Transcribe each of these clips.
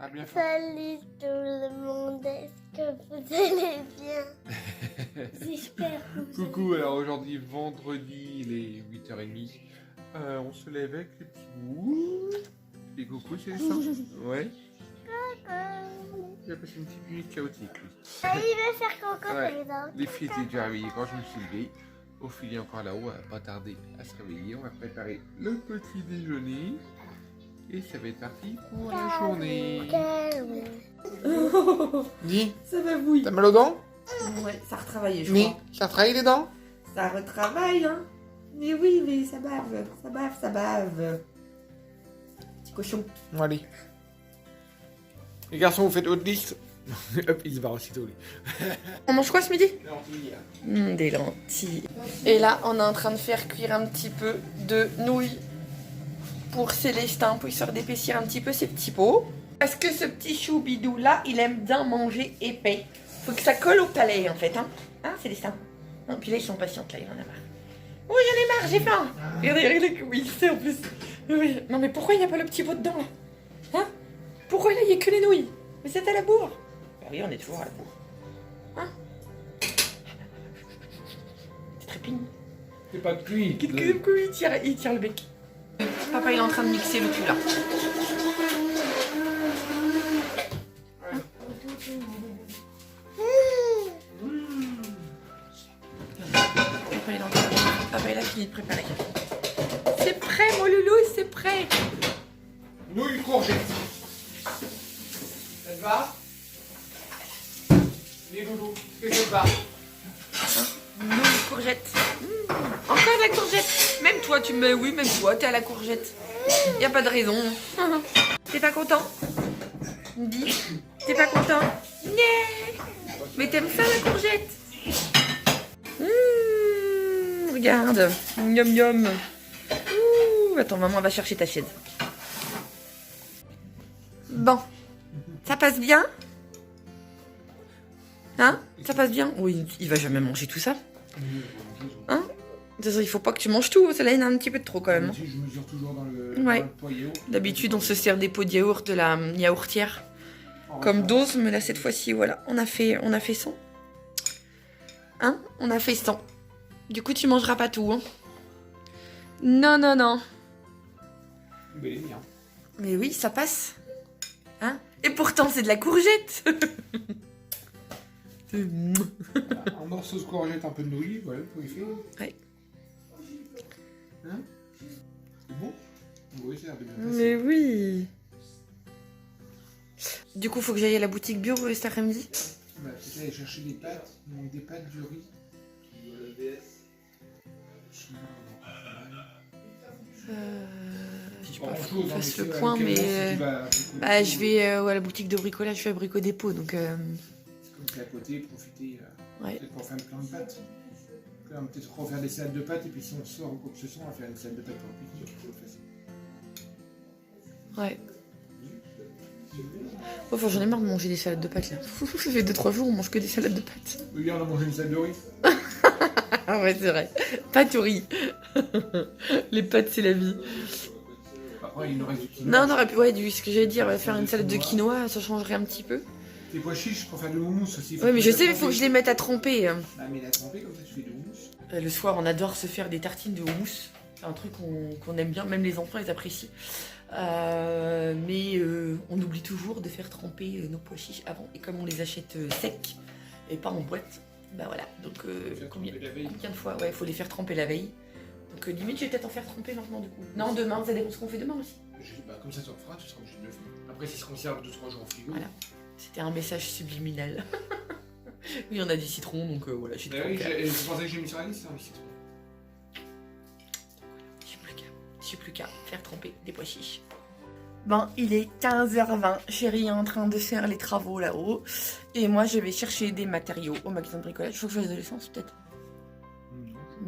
À bientôt. Salut tout le monde, est-ce que vous allez bien? J'espère que vous allez Coucou, alors aujourd'hui vendredi, il est 8h30. On se lève avec les petits bouts. Et coucou, c'est ça? Ouais. bien. Il a passé une petite nuit chaotique. Lui. Ah, il va faire coco Ouais. par exemple. Les filles étaient déjà réveillées quand je me suis levé. Ophélie est encore là-haut, elle va pas tarder à se réveiller. On va préparer le petit déjeuner. Et ça va être parti pour la journée. Dis, Ça va bouillir. t'as mal aux dents? Ouais, ça a retravaillé, je Dis, crois. ça travaille les dents? Ça retravaille, hein. Mais oui, mais ça bave, ça bave, ça bave. Petit cochon. Bon, allez. Les garçons, vous faites votre liste. Hop, il se barre aussitôt, lui. On mange quoi ce midi? Non, Des lentilles. Et là, on est en train de faire cuire un petit peu de nouilles pour Célestin, pour histoire d'épaissir un petit peu ses petits pots. Parce que ce petit chou bidou là, il aime bien manger épais. Faut que ça colle au palais en fait, hein. Hein, Célestin? Non, puis là, ils sont patientes, là, il en a marre. Oh, j'en ai marre, j'ai faim. Regardez comme il sait en plus. Oui. Non, mais pourquoi il n'y a pas le petit pot dedans là? Hein? Pourquoi là, il n'y a que les nouilles? Mais c'est à la bourre. Bah oui, on est toujours à la bourre. Hein? C'est très pignon. c'est pas cuit. Il tire le bec. Papa, il est en train de mixer le tout là. Papa, il a fini de préparer. C'est prêt, mon loulou, c'est prêt. Nouilles courgettes. Ça te va? Les loulous, qu'est-ce que ça te va? Nouilles, courgettes. Encore de la courgette. Même toi, tu me... Oui, même toi, t'es à la courgette. Y a pas de raison. T'es pas content? Dis. T'es pas content? Yeah. Mais t'aimes ça, la courgette? Regarde. Miam miam. Ouh, attends, maman va chercher ta chaise. Bon. Ça passe bien? Hein? Ça passe bien? Oui, il va jamais manger tout ça. Hein? De toute façon, il faut pas que tu manges tout, ça là, il y en a un petit peu de trop quand même. Je mesure toujours dans le, Ouais. dans le pot yaourt. D'habitude, on se sert des pots de yaourt de la yaourtière comme dose, mais là, cette fois-ci, voilà, on a fait 100. Hein? On a fait 100. Du coup, tu mangeras pas tout, hein? Non, non, non. Mais il est bien. Mais oui, ça passe. Hein? Et pourtant, c'est de la courgette. Un morceau de courgette, un peu de nouilles, voilà, pour y faire. Ouais. Hein? C'est bon? Oui, ça a l'air de bien passer. Mais oui. Du coup, faut que j'aille à la boutique bio cet après-midi. Bah, peut-être aller chercher des pâtes. Il manque des pâtes, du riz. Je sais pas, Pas faut grand-chose, qu'on hein, fasse mais le c'est point, quel mais moment tu vas bah, je vais à la boutique de bricolage, je fais à Brico Dépôt, donc C'est comme c'est à côté, profiter ouais. peut-être pour faire plein de pâtes. On va peut-être refaire des salades de pâtes et puis si on sort ou quoi que ce soit, on va faire une salade de pâtes pour le pique. Ouais. Enfin, j'en ai marre de manger des salades de pâtes là. Ça fait 2-3 jours, on mange que des salades de pâtes. Oui, hier on a mangé une salade de riz. Ah ouais, c'est vrai. Pâtes au riz. Les pâtes, c'est la vie. Après, il nous reste du quinoa. Non, on aurait pu, ouais, ce que j'allais dire, faire une salade de quinoa, ça changerait un petit peu. Des pois chiches pour faire de l'houmous aussi. Ouais, mais je sais, il faut que je les mette à tremper. Ah, mais la tremper comme ça, tu fais de l'houmous. Le soir, on adore se faire des tartines de houmous. C'est un truc qu'on aime bien, même les enfants, ils apprécient. Mais on oublie toujours de faire tremper nos pois chiches avant. Et comme on les achète secs et pas en boîte, bah voilà. Donc combien de fois? Ouais, il faut les faire tremper la veille. Donc limite, je vais peut-être en faire tremper maintenant du coup. Non, demain, ça dépend de ce qu'on fait demain aussi. Bah, comme ça, tu en feras, tu seras obligé de le faire. Après, si se conserve 2-3 jours au frigo. Voilà. C'était un message subliminal. Oui, on a du citron, donc voilà, j'ai Bah trop oui, qu'à. je pensais que j'ai mis sur la liste, hein, les citrons. J'ai plus qu'à faire tremper des pois chiches. Bon, il est 15h20. Chérie est en train de faire les travaux là-haut. Et moi, je vais chercher des matériaux au magasin de bricolage. Il faut que je fasse de l'essence, peut-être.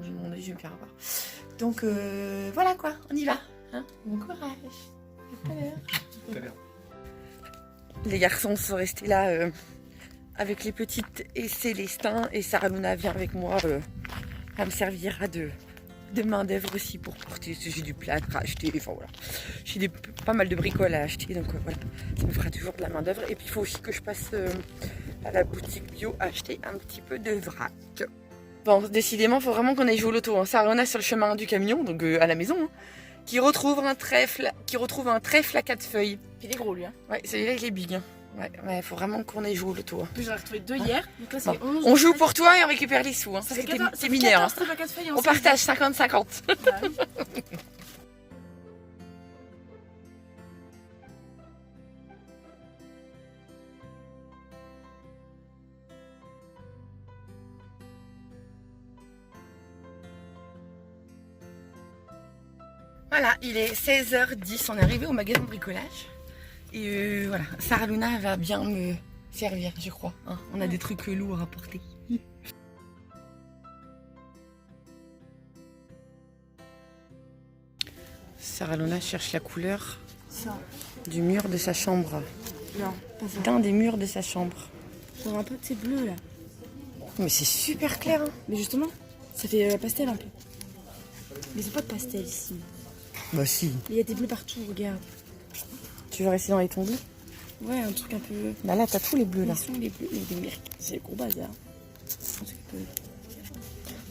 Je vais me faire avoir. Donc, voilà quoi, on y va. Hein, bon courage. À tout à l'heure. Tout à l'heure. Les garçons sont restés là avec les petites et Célestin. Et Sarah Luna vient avec moi. Elle me servira de de main d'œuvre aussi pour porter. J'ai du plâtre à acheter, enfin voilà. J'ai pas mal de bricoles à acheter, donc voilà. Ça me fera toujours de la main d'œuvre. Et puis il faut aussi que je passe à la boutique bio acheter un petit peu de vrac. Bon, décidément, il faut vraiment qu'on aille jouer au loto. Hein. Ça, on a sur le chemin du camion, donc à la maison, hein, qui retrouve un trèfle à 4 feuilles. Il est gros lui. Hein. Ouais, celui-là il est big. Hein. Ouais, faut vraiment qu'on aille jouer au loto. Hein. En plus, j'en ai retrouvé 2 hier. Donc là, c'est Bon. 11. On joue pour toi et on récupère les sous. Hein. Ça, c'est mineur. Hein. On partage 50-50. Bah, oui. Voilà, il est 16h10. On est arrivé au magasin de bricolage. Et voilà, Sarah Luna va bien me servir, je crois. Hein. On a des trucs lourds à porter. Sarah Luna cherche la couleur du mur de sa chambre. Non, pas ça. D'un des murs de sa chambre. Genre un peu, c'est bleu là. Mais c'est super clair. Hein. Mais justement, ça fait pastel un peu. Mais c'est pas de pastel ici. Bah si. Il y a des bleus partout, regarde. Tu veux rester dans les tons bleus? Ouais, un truc un peu. Bah là, t'as tous les bleus là. Ils sont les bleus, mais des merdes. C'est le gros bazar.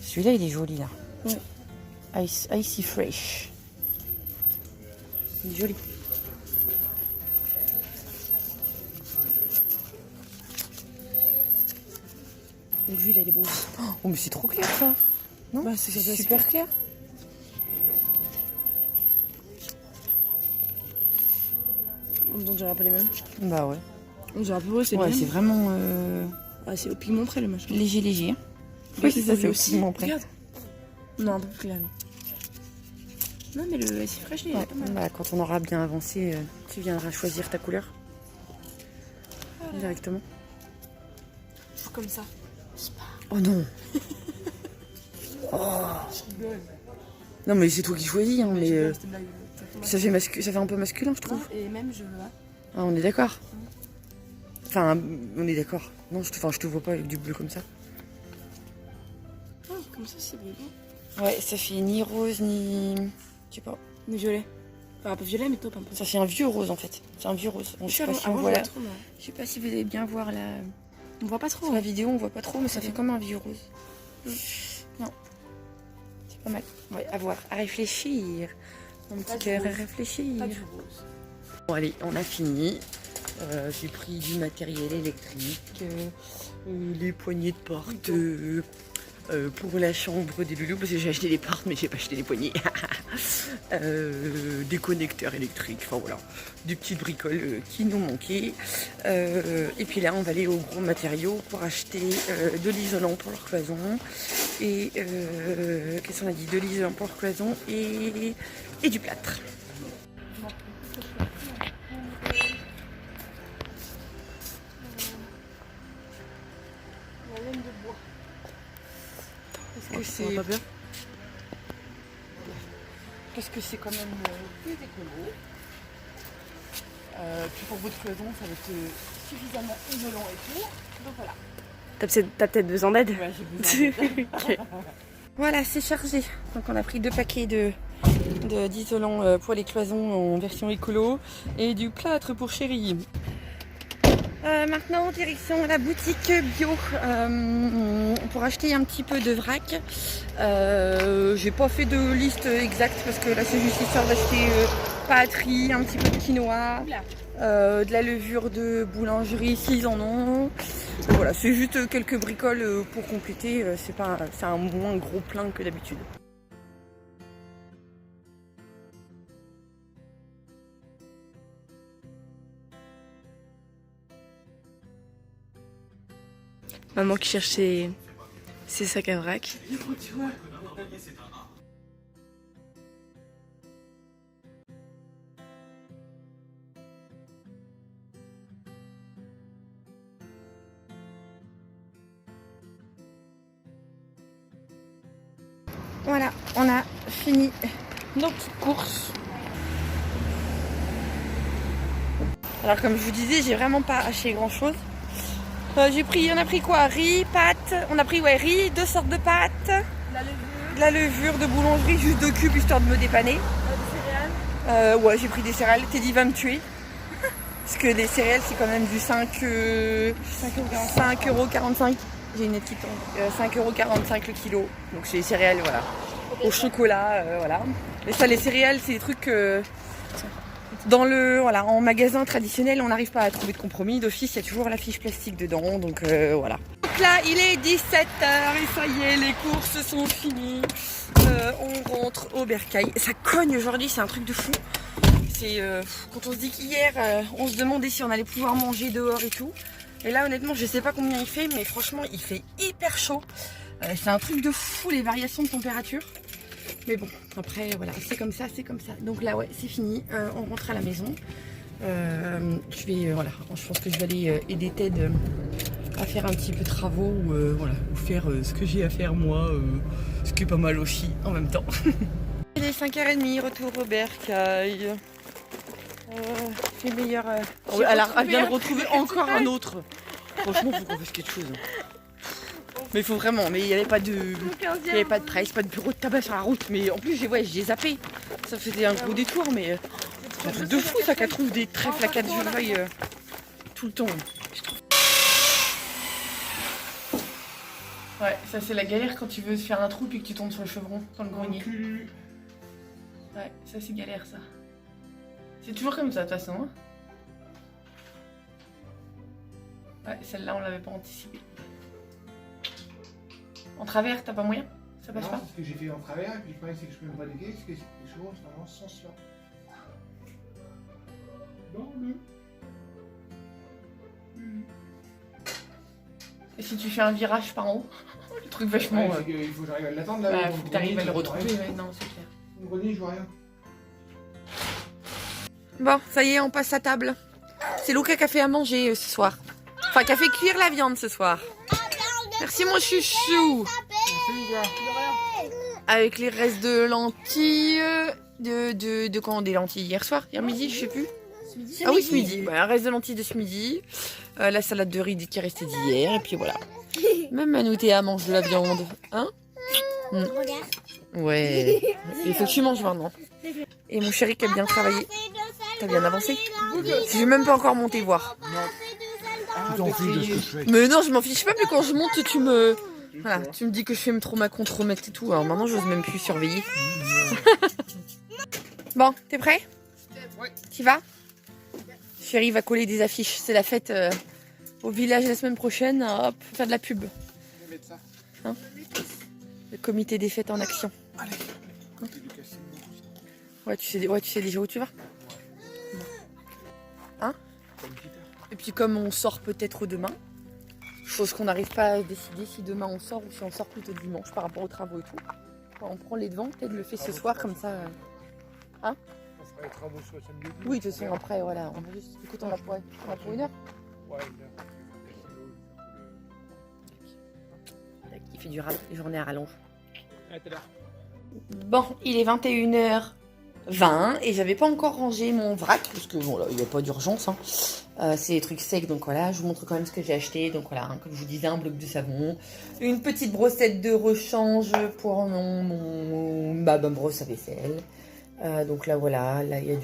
Celui-là, il est joli là. Ouais. Icy Fresh. Il est joli. Lui, il est beau. Oh, mais c'est trop clair ça. Non, Bah, c'est super clair. On dirait pas les mêmes. Bah ouais. On dirait un peu, c'est Ouais, bien. c'est vraiment Ah, c'est au pigment près le machin. léger. Oui, c'est ça, c'est aussi mon prêt. Regarde. Non, un peu plus là. Non, mais le Icy Fresh, il est pas mal. Bah, quand on aura bien avancé, tu viendras choisir ta couleur directement. Comme ça. Oh non. Non mais c'est toi qui choisis, hein, mais ça fait un peu masculin, je trouve. Et même, je. Ah, on est d'accord. Enfin, on est d'accord. Non, je te vois pas avec du bleu comme ça. Oh, comme ça, c'est beau. Ouais, ça fait ni rose ni, je sais pas. Mais violet. Enfin, un peu violet, mais top un peu. Ça fait un vieux rose en fait. C'est un vieux rose. Je sais pas si on voit la... Je sais pas si vous allez bien voir la. On voit pas trop. Sur la vidéo, on voit pas trop, mais ça fait comme un vieux rose. Non. C'est pas mal. Ouais, à voir, à réfléchir. Mon petit cœur à réfléchir. Pas du rose. Bon, allez, on a fini. J'ai pris du matériel électrique, les poignées de porte pour la chambre des loulous, parce que j'ai acheté les portes, mais j'ai pas acheté les poignées. Des connecteurs électriques, enfin voilà, des petites bricoles qui nous manquaient. Et puis là, on va aller aux gros matériaux pour acheter de l'isolant pour leur cloison. Et qu'est-ce qu'on a dit? De l'isolant pour leur cloison et du plâtre. La laine de bois. Est-ce que c'est pas bien? Parce que c'est quand même plus écolo. Puis pour votre cloison, ça va être suffisamment isolant et tout. Donc voilà. T'as peut-être besoin d'aide? Ouais, j'ai besoin d'aide. Ok. Voilà, c'est chargé. Donc on a pris 2 paquets d'isolant pour les cloisons en version écolo et du plâtre pour chérie. Maintenant, direction la boutique bio pour acheter un petit peu de vrac. J'ai pas fait de liste exacte parce que là c'est juste histoire d'acheter pâterie, un petit peu de quinoa, de la levure de boulangerie s'ils en ont. Voilà, c'est juste quelques bricoles pour compléter. C'est un moins gros plein que d'habitude. Maman qui cherche ses sacs à vrac. Voilà, on a fini nos petites courses. Alors comme je vous disais, j'ai vraiment pas acheté grand chose. On a pris quoi? Riz, pâtes. On a pris riz, 2 sortes de pâtes, de la levure de boulangerie juste de cube histoire de me dépanner. Des céréales. Ouais, j'ai pris des céréales. Teddy va me tuer. Parce que les céréales, c'est quand même du 5,45 €. J'ai une étiquette 5,45 € le kilo. Donc c'est des céréales, voilà. Au chocolat, voilà. Mais ça, les céréales, c'est des trucs dans le, voilà, en magasin traditionnel, on n'arrive pas à trouver de compromis. D'office, il y a toujours la fiche plastique dedans. Donc voilà. Donc là, il est 17 h et ça y est, les courses sont finies. On rentre au bercail. Ça cogne aujourd'hui, c'est un truc de fou. C'est quand on se dit qu'hier, on se demandait si on allait pouvoir manger dehors et tout. Et là, honnêtement, je sais pas combien il fait, mais franchement, il fait hyper chaud. C'est un truc de fou, les variations de température. Mais bon, après, voilà, c'est comme ça, c'est comme ça. Donc là, ouais, c'est fini. On rentre à la maison. Je vais, voilà, je pense que je vais aller aider Ted à faire un petit peu de travaux ou voilà, ou faire ce que j'ai à faire moi, ce qui est pas mal aussi en même temps. Il est 5h30, retour au bercail. C'est meilleur. Elle vient de retrouver encore un autre. Franchement, faut qu'on fasse quelque chose. Mais il faut vraiment. Mais il n'y avait pas de presse, pas de bureau de tabac sur la route. Mais en plus, j'ai zappé. Ça faisait un gros détour, mais c'est un truc de fou ça qu'elle trouve des trèfles à 4 feuilles tout le temps. Ouais, ça c'est la galère quand tu veux faire un trou puis que tu tombes sur le chevron dans le grenier. Ouais, ça c'est galère ça. C'est toujours comme ça de toute façon. Hein. Ouais, celle-là on l'avait pas anticipée. En travers, t'as pas moyen? Ça passe pas? C'est ce que j'ai fait en travers, et puis le problème c'est que je peux même pas dégager, parce que les chevaux en ce moment sans cela. Dans le... Et si tu fais un virage par en haut? Le truc vachement... Ouais, il faut que j'arrive à l'attendre là. Ouais, faut que t'arrives à le retrouver, ouais, non, c'est clair. Au grenier, je vois rien. Bon, ça y est, on passe à table. C'est Luca qui a fait à manger ce soir. Enfin, qui a fait cuire la viande ce soir. Merci mon chouchou. Avec les restes de lentilles. De quand des lentilles hier soir, hier midi, je sais plus. Ah oui, ce midi. Voilà, reste de lentilles de ce midi. La salade de riz qui est restée d'hier. Et puis voilà. Même Manoutéa mange de la viande. Hein? Regarde. Ouais. Il faut que tu manges maintenant. Et mon chéri qui a bien travaillé. T'as bien avancé? Je vais même pas encore monter voir. Tu t'en fiches de ce que je fais. Mais non, je m'en fiche pas, mais quand je monte, tu me... Voilà, tu me dis que je fais trop ma contre-mètre et tout. Alors maintenant, j'ose même plus surveiller. Bon, t'es prêt? Ouais. Tu vas? Chéri va coller des affiches. C'est la fête au village la semaine prochaine. Hop, faire de la pub. Hein? Le comité des fêtes en action. Allez. Hein? Ouais, tu sais déjà où tu vas? Hein? Et puis comme on sort peut-être demain, chose qu'on n'arrive pas à décider si demain on sort ou si on sort plutôt dimanche par rapport aux travaux et tout. On prend les devants, peut-être le fait ce soir comme ça. Hein? On fera les travaux sur le samedi. Oui, de toute façon après voilà, on va juste... Écoute, on a pour 1 heure. Ouais, Il fait du journée à rallonge. à tout à l'heure. Bon, il est 21h20 et j'avais pas encore rangé mon vrac parce que bon là il n'y a pas d'urgence. Hein. C'est des trucs secs donc voilà, je vous montre quand même ce que j'ai acheté. Donc voilà, hein, comme je vous disais, un bloc de savon, une petite brossette de rechange pour ma brosse à vaisselle. Donc là voilà, là il y a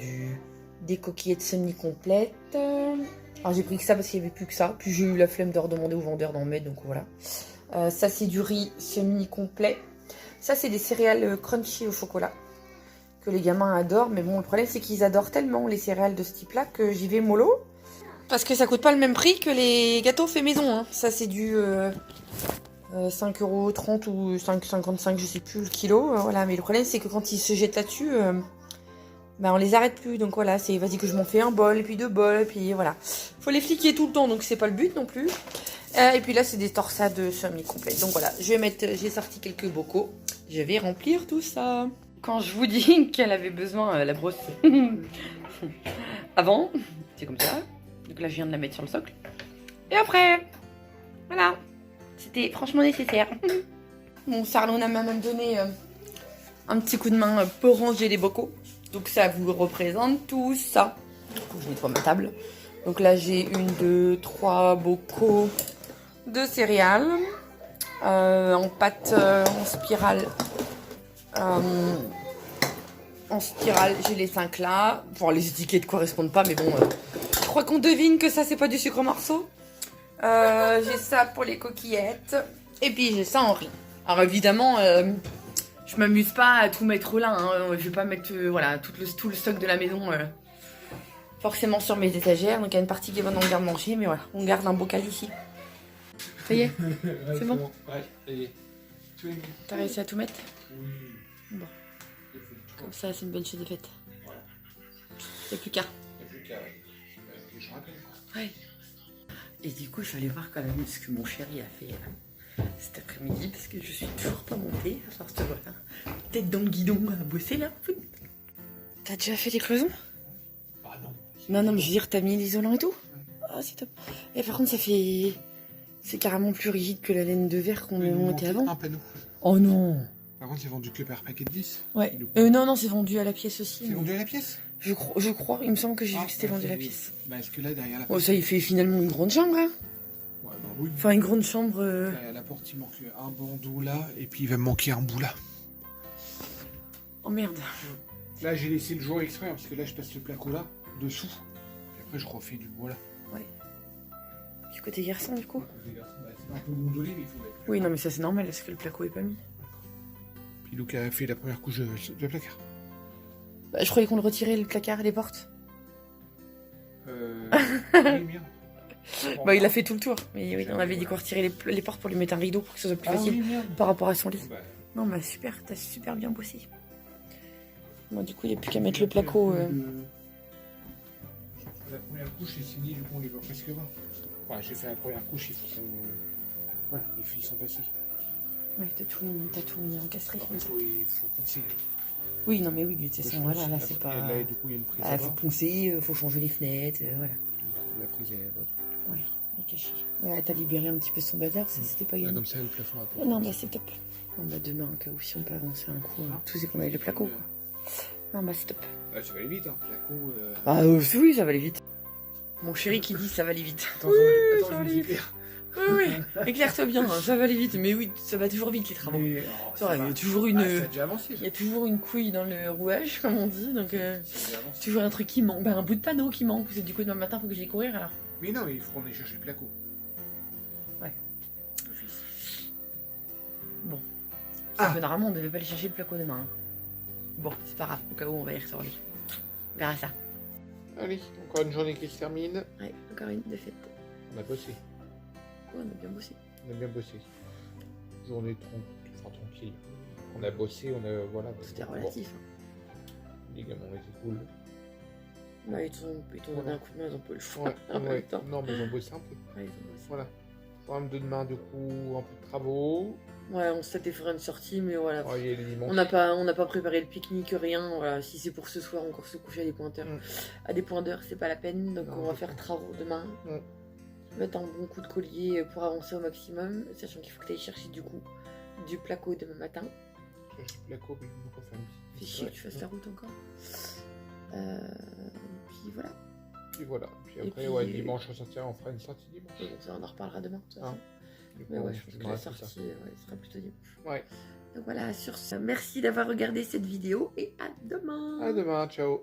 des coquillettes semi-complètes. Alors j'ai pris que ça parce qu'il n'y avait plus que ça. Puis j'ai eu la flemme de redemander au vendeur d'en mettre, donc voilà. Ça c'est du riz semi-complet. Ça c'est des céréales crunchy au chocolat que les gamins adorent. Mais bon, le problème c'est qu'ils adorent tellement les céréales de ce type-là que j'y vais mollo. Parce que ça coûte pas le même prix que les gâteaux faits maison. Hein. Ça c'est du 5,30 € ou 5,55 €, je sais plus le kilo. Voilà. Mais le problème c'est que quand ils se jettent là-dessus, on les arrête plus. Donc voilà, c'est vas-y que je m'en fais un bol, et puis 2 bols, et puis voilà. Faut les fliquer tout le temps, donc c'est pas le but non plus. Et puis là c'est des torsades semi-complètes. Donc voilà, j'ai sorti quelques bocaux. Je vais remplir tout ça. Quand je vous dis qu'elle avait besoin la brosse avant, c'est comme ça. Donc là je viens de la mettre sur le socle. Et après, voilà. C'était franchement nécessaire. Mon Sarlon m'a même donné un petit coup de main pour ranger les bocaux. Donc ça vous représente tout ça. Faut que je nettoie ma table. Donc là j'ai 1, 2, 3 bocaux de céréales en pâte en spirale En spirale, j'ai les 5 là. Bon, les étiquettes correspondent pas, mais bon, je crois qu'on devine que ça, c'est pas du sucre morceau. J'ai ça pour les coquillettes. Et puis, j'ai ça en riz. Alors, évidemment, je m'amuse pas à tout mettre là. Hein. Je vais pas mettre voilà, tout le stock de la maison forcément sur mes étagères. Donc, il y a une partie qui va dans le garde-manger, mais voilà, on garde un bocal ici. Ça y est, c'est bon. Ouais, ça y est. Tout est mis. T'as réussi à tout mettre? Oui. Bon. J'ai fait le tour. Comme ça, c'est une bonne chose de faite. Voilà. Y'a plus qu'à. Il n'y a plus qu'à. Je rappelle quoi. Ouais. Et du coup, je vais aller voir quand même ce que mon chéri a fait cet après-midi parce que je suis toujours pas montée. Alors, te voilà. Tête dans le guidon à bosser là. T'as déjà fait les cloisons? Ah non. Non, mais je veux dire, t'as mis l'isolant et tout? Ah, c'est top. Et par contre, ça fait. C'est carrément plus rigide que la laine de verre qu'on montait avant. Un panneau. Oh non! Par contre, c'est vendu que par paquet de 10. Ouais. Non, c'est vendu à la pièce aussi. C'est mais- vendu à la pièce? Je crois, il me semble que j'ai vu que c'était vendu à la oui. pièce. Bah, est-ce que là, derrière la Oh, porte. ça, il fait finalement une grande chambre, hein. Ouais, bah oui. Enfin, une grande chambre. À la porte, il manque un bandeau là, et puis il va me manquer un bout là. Oh merde. Là, j'ai laissé le jour exprès, hein, parce que là, je passe le placo là, dessous. Et après, je refais du bois là. Du côté garçon, du coup? C'est un peu gondolé, mais il faut mettre. Oui, non, mais ça, c'est normal. Est-ce que le placo est pas mis? Puis Luc a fait la première couche de placard. Bah, je croyais qu'on le retirait, le placard et les portes. Oui, merde. Bah, il a fait tout le tour. Mais oui, on avait dit qu'on retirait les portes pour lui mettre un rideau pour que ce soit plus facile oui, merde. par rapport à son lit. Bah, Non, bah, super. T'as super bien bossé. Bon, du coup, il n'y a plus qu'à mettre le placo. La première couche est signée, du coup, on les voit presque 20. Ouais, j'ai fait la première couche, il faut qu'on. Ouais, les fils sont passés. Ouais, t'as tout mis encastré. Après, il faut poncer. Oui, non, mais oui, de toute façon, voilà, là, c'est pas. Là, du coup, il y a une prise Ah, à faut bas. poncer, faut changer les fenêtres, voilà. La prise est là-bas. Ouais, elle est cachée. Ouais, t'as libéré un petit peu son bazar, c'était pas Là, gagné. comme ça, le plafond a pas. Oh, non, bah, c'est top. Non, bah, demain, en cas où si on peut avancer un coup, tout c'est qu'on aille le placo, quoi. Non, bah, c'est top. Ah, ça va aller vite, hein. Placo. Ah, oui, ça va aller vite. Mon chéri qui dit ça va aller vite. Attends, Oui, attends, ça va je aller me vite. dis- Oui, éclaire-toi bien, hein, ça va aller vite. Mais oui, ça va toujours vite les travaux. Mais, C'est vrai, il y a toujours une. Ah, ça a déjà avancé. Il y a toujours une couille dans le rouage, comme on dit, donc Ça a déjà avancé. toujours un truc qui manque, ben, un bout de panneau qui manque, parce que du coup demain matin faut que j'aille courir alors. Mais non, mais il faut qu'on aille chercher le placo. Ouais. D'office. Bon. Ah. Normalement on devait pas aller chercher le placo demain. Hein. Bon, c'est pas grave, au cas où on va y retourner. On verra ça. Allez, encore une journée qui se termine. Ouais, encore une défaite. On a bossé. Oh, on a bien bossé. On a bien bossé. Journée tranquille. On a bossé, on a. Voilà. C'était bon, relatif. les gamins étaient cool. Bah, ils t'ont donné un coup de main, ils ont pas eu le choix. Ouais, en même ouais. temps. Non, mais ils ont bossé un peu. Ouais, ils ont bossé. Voilà. Programme de demain, du coup, un peu de travaux. Ouais, on s'était fait une sortie, mais voilà. Oh, il y a les dimanches. On n'a pas préparé le pique-nique, rien. Voilà. Si c'est pour ce soir, encore se coucher à des pointeurs. À des points d'heure, c'est pas la peine. Donc Non, on va c'est faire pas. travaux demain. Mettre un bon coup de collier pour avancer au maximum. Sachant qu'il faut que tu ailles chercher du coup du placo demain matin. Cherche le placo, mais il faut qu'on fasse un Fais petit. chier que tu fasses la route encore. Puis voilà. Puis voilà. Puis Et après, puis, ouais, dimanche, on sortira, on fera une sortie dimanche. Et bon, ça, on en reparlera demain. De toute façon. Du coup, Mais ouais, on je pense que filmera la tout ça. sortie sera plutôt dimanche. Ouais. Donc voilà, sur ce, merci d'avoir regardé cette vidéo et à demain. À demain, ciao.